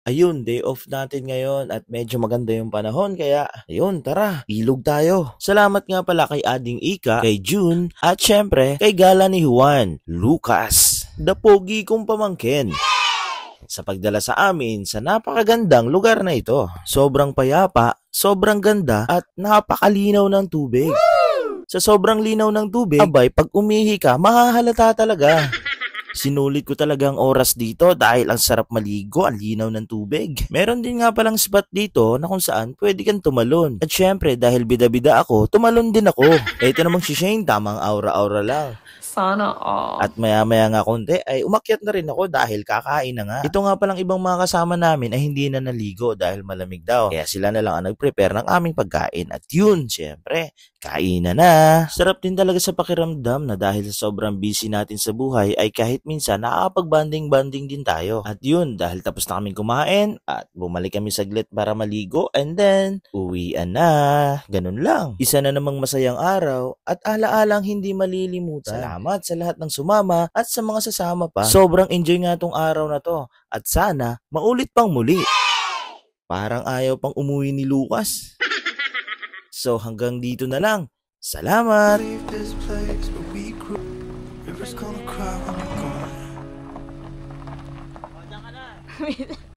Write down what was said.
Ayun, day off natin ngayon at medyo maganda yung panahon kaya ayun, tara, ilog tayo. Salamat nga pala kay Ading Ika, kay June at syempre kay gala ni Juan, Lucas, the pogi kong pamangkin, sa pagdala sa amin sa napakagandang lugar na ito. Sobrang payapa, sobrang ganda at napakalinaw ng tubig. Sa sobrang linaw ng tubig, abay pag umihi ka, mahahalata talaga. Sinulit ko talaga ang oras dito dahil ang sarap maligo, ang linaw ng tubig. Meron din nga palang spot dito na kung saan pwede kang tumalon. At syempre dahil bida-bida ako, tumalon din ako. Ito namang si Shane, tamang aura-aura lang. Sana all. At maya-maya nga konti ay umakyat na rin ako dahil kakain na nga. Ito nga palang ibang mga kasama namin ay hindi na naligo dahil malamig daw. Kaya sila na lang ang nag-prepare ng aming pagkain. At yun, syempre, kain na. Sarap din talaga sa pakiramdam na dahil sa sobrang busy natin sa buhay ay kahit minsan nakakapag-banding-banding din tayo. At yun, dahil tapos na kaming kumain at bumalik kami saglit para maligo and then uwian na. Ganun lang. Isa na namang masayang araw at alaalang hindi malilimutan. Salamat sa lahat ng sumama at sa mga sasama pa. Sobrang enjoy nga tong araw na to at sana maulit pang muli. Parang ayaw pang umuwi ni Lucas. So hanggang dito na lang. Salamat! Leave this place where we grew. Rivers gonna cry when you're gone.